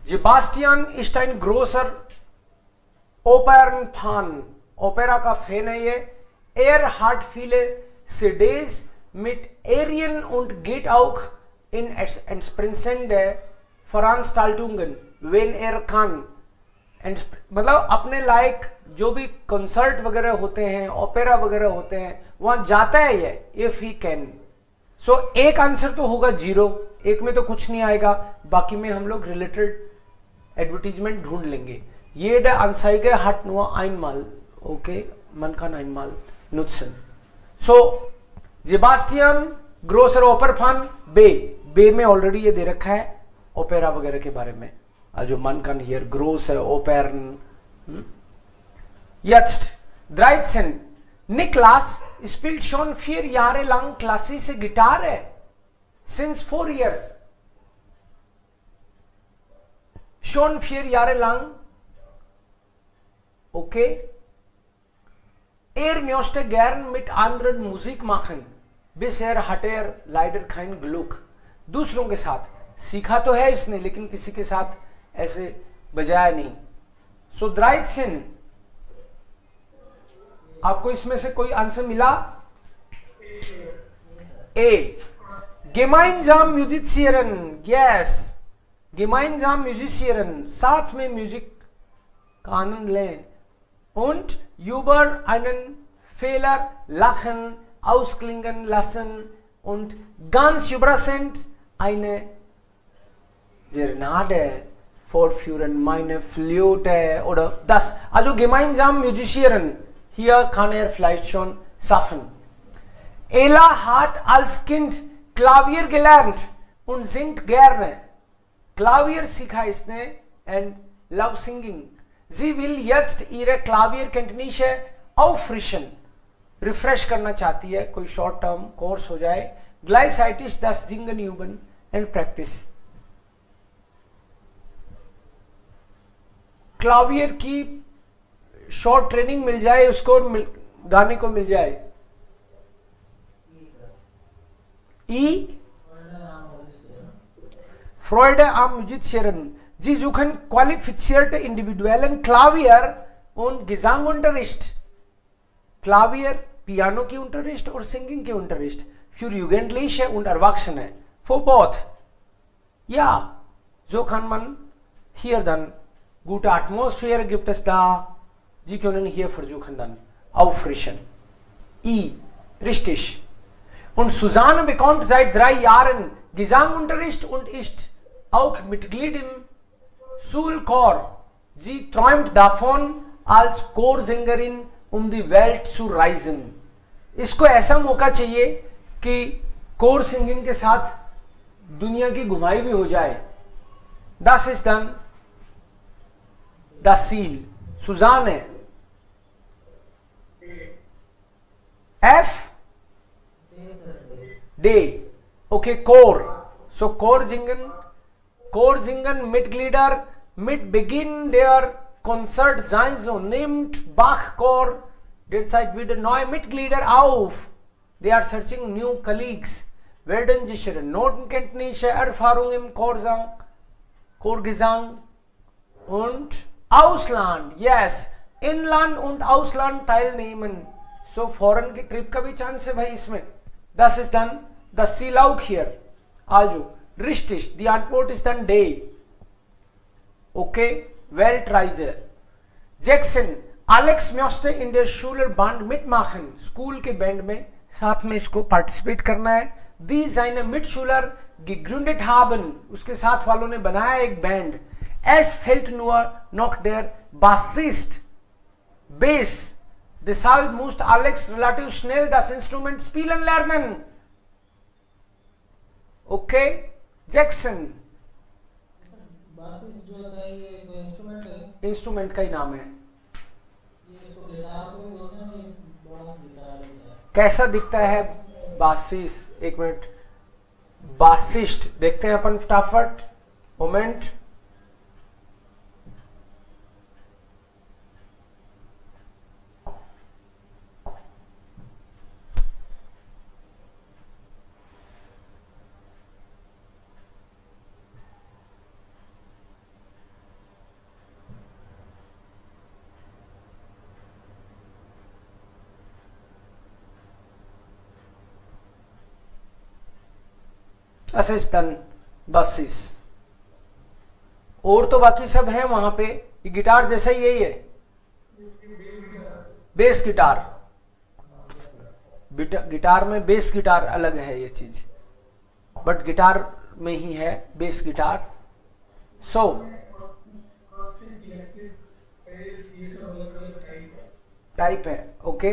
जेबास्टियन Stine grocer operon फान, opera का fan है ये। एर हार्ट फीले सिडेज मिट Ariane und geht auch in entsprechende Veranstaltungen wenn kann, मतलब अपने लायक जो भी कंसर्ट वगैरह होते हैं, ओपेरा वगैरह होते हैं, वहां जाता है ये, इफ ही कैन। सो एक आंसर तो होगा 0, एक में तो कुछ नहीं आएगा, बाकी में हम लोग रिलेटेड एडवर्टीजमेंट ढूंढ लेंगे। ये द Anzeige hat nur einmal, okay, man kann einmal nutzen। So Sebastian Grosser ओपरफान बे में ऑलरेडी ये दे रखा है ओपेरा वगैरह के बारे में, जो मन kann hier groß है operon. Jetzt 13 Niklas spielt schon 4 Jahre lang klassische Gitarre, since 4 years, schon 4 Jahre lang, okay। Möchte gern mit anderen Musik machen, bisher hat leider kein Glück। दूसरों के साथ सीखा तो है इसने, लेकिन किसी के साथ ऐसे बजाया नहीं। सो 13, आपको इसमें से कोई आंसर मिला? ए, gemeinsam musizieren, yes, gemeinsam musizieren, साथ में म्यूजिक का आनंद लें। und über einen Fehler lachen, ausklingen lassen und ganz überraschend eine Serenade vorführen, meine Flöte oder das. Also gemeinsam musizieren, hier kann vielleicht schon schaffen। Ella hat als Kind Klavier gelernt und singt gerne। Klavier सीखा इसने and love singing। Sie will jetzt ihre Klavierkenntnisse auffrischen, refresh करना चाहती है, कोई short term course हो जाए। Gleichzeitig das Singen üben and practice। क्लावियर की short training मिल जाए उसको, गाने को मिल जाए। ई Freude am Musizieren। Sie suchen qualifizierte Individuellen Klavier und Gesangunterricht। क्लावियर पियानो की unterricht और सिंगिंग की unterricht für Jugendliche und Erwachsene, for both। Ja, so kann man hier dann gute Atmosphäre gibt es da, Sie können hier versuchen dann auffrischen। I, richtig। Und Susanne bekommt seit 3 Jahren Gesangunterricht und ist auch Mitglied im Schulchor। Sie träumt davon, als Chorsängerin um die Welt zu reisen। इसको ऐसा मौका चाहिए कि core singing के साथ दुनिया की घुमाई भी हो जाए। Das ist dann das Ziel। Susanne। F, D, okay, Chor। So Chor singen Mitglieder mit Beginn der Konzertsaison nimmt Bach-Chor derzeit wieder neue Mitglieder auf। They are searching new colleagues। Werden sichere Notenkenntnisse, Erfahrung im Chorsang, Chorgesang und Ausland, yes, Inland und Ausland teilnehmen। So foreign की trip का भी chance है भाई इसमें। Das ist dann das Ziel auch hier। Also richtig, die Antwort ist dann D। Okay, Weltreise। Jackson, Alex möchte in der Schülerband mitmachen। School के band में साथ में इसको पार्टिसिपेट करना है। Die seine Mitschüler gegründet haben, उसके साथ वालों ने बनाया एक band. Es fehlt nur noch der Bassist, Bass। Deshalb muss Alex relativ schnell das Instrument spielen lernen। Okay, Jackson। Bassist जो होता है ये कोई इंस्ट्रूमेंट है? इंस्ट्रूमेंट का ही नाम है। ये इसको गिटार को भी बोलते हैं, ये बास गिटार है। कैसा दिखता है बासिस? एक मिनट, बासिस्ट देखते हैं अपन फटाफट, मोमेंट। असिस्टेंट बसिस, और तो बाकी सब है वहां पे। ये गिटार जैसा ही यही है, बेस गिटार। गिटार में बेस गिटार अलग है ये चीज, बट गिटार में ही है बेस गिटार। सो टाइप है, ओके।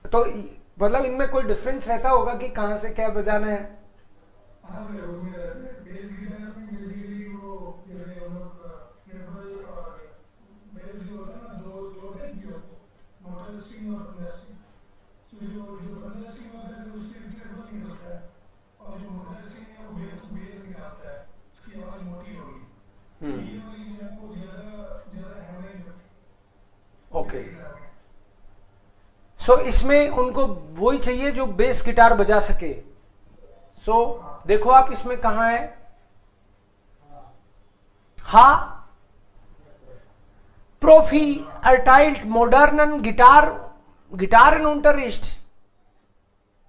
तो मतलब इनमें कोई डिफरेंस रहता होगा कि कहां से क्या बजाना है? ओके, सो इसमें उनको वही चाहिए जो बेस गिटार बजा सके। सो देखो आप इसमें कहां है, हा प्रोफी अर्टाइल्ट मॉडर्न गिटार, गिटार इन unterricht।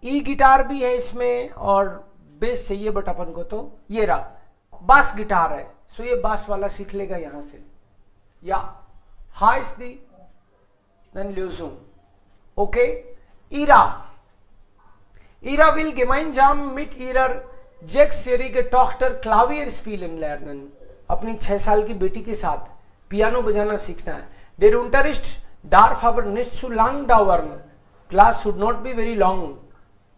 ई गिटार भी है इसमें और बेस चाहिए, बट अपन को तो ये रहा बास गिटार है। सो ये बास वाला सीख लेगा यहां से, या हा is the then Lösung. Okay, Ira. Ira will gemeinsam mit ihrer 6-jährige Tochter Klavier spielen lernen. अपनी 6 साल की बेटी के साथ पियानो बजाना सीखना है। Der Unterricht darf aber nicht zu lang dauern. Class should not be very long.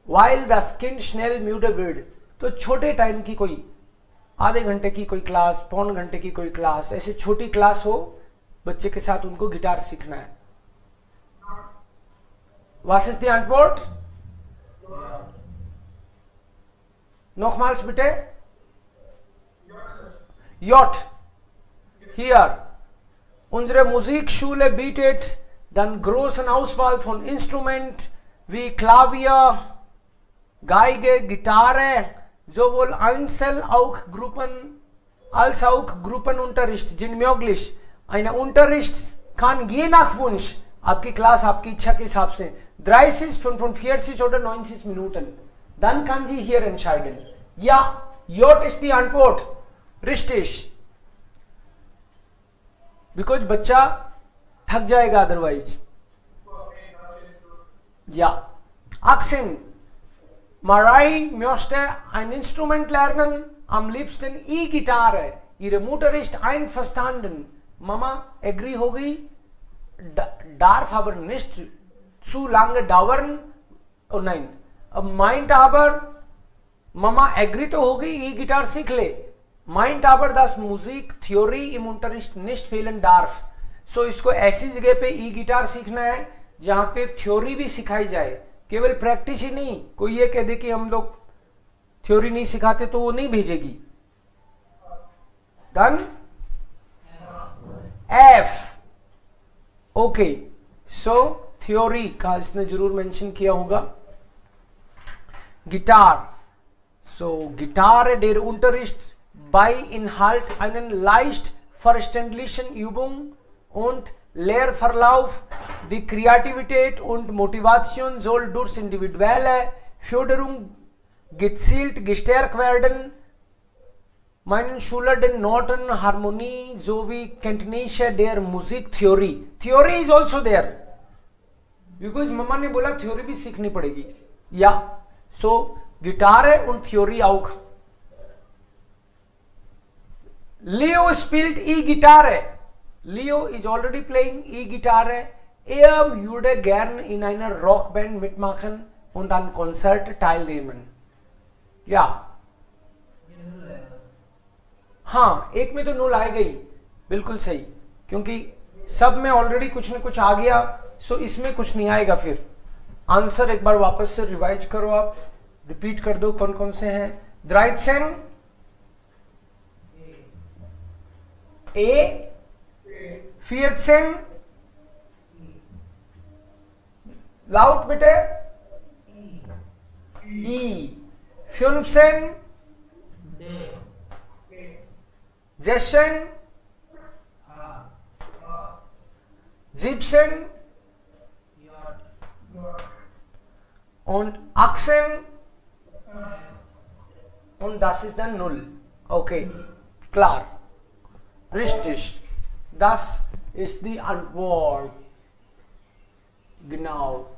While das Kind schnell müde wird. तो छोटे टाइम की कोई आधे घंटे की कोई क्लास, पौन घंटे की कोई क्लास, ऐसे छोटी क्लास हो, बच्चे के साथ उनको गिटार सीखना है। Was ist die Antwort? Nochmals bitte. J. Hier. Unsere Musikschule bietet dann großen Auswahl von Instrument wie Klavier, Geige, Gitarre, sowohl Einzel auch Gruppen als auch Gruppenunterricht sind möglich. Eine Unterricht kann je nach Wunsch, आपकी class आपकी इच्छा के हिसाब से 30-45 oder 90 Minuten. Dann kann sie hier entscheiden. Ja, J ist die Antwort. Richtig. Because बच्चा थक जाएगा otherwise. Ja. Axen. Marai möchte ein Instrument lernen, am liebsten E-Gitarre. Ihre Mutter ist einverstanden. Mama agree हो गई। darf aber nicht zu lange dauern, oh nein, meint aber Mama agree तो हो गई, ई guitar सीख ले। meint aber das Musik Theorie im Unterricht nicht fehlen darf। सो इसको ऐसी जगह पे ई गिटार सीखना है जहां पे थ्योरी भी सिखाई जाए, केवल प्रैक्टिस ही नहीं। कोई ये कह दे कि हम लोग थ्योरी नहीं सिखाते तो वो नहीं भेजेगी। डन। एफ, ओके, सो थ्योरी का इसने जरूर मेंशन किया होगा। Guitar, so guitar der Unterricht bei Inhalt einen leicht verständlichen Übung und Lehrverlauf. Die Kreativität und Motivation soll durch individuelle Förderung gezielt gestärkt werden. Meinen Schüler den Noten, Harmonie sowie Kenntnisse der Musiktheorie. Theory is also there. Because मम्मा ने बोला theory भी सीखनी पड़ेगी। या सो guitar und Theorie auch. Leo spielt E-Gitarre. Leo is already playing E-Gitarre. Er würde gern in einer Rockband mitmachen und an Konzert teilnehmen. Ja. हाँ, एक में तो नो लाई गई, बिल्कुल सही, क्योंकि सब में ऑलरेडी कुछ न कुछ आ गया। सो इसमें कुछ नहीं आएगा। फिर आंसर एक बार वापस से रिवाइज करो, आप रिपीट कर दो कौन कौन से हैं। द्राइटसेन ए, फियर्टसेन लाउट बेटे ई, फ्यूनसेन जेशन 17 und 18 und das ist dann 0. Okay, klar. Richtig. Das ist die Antwort. Genau.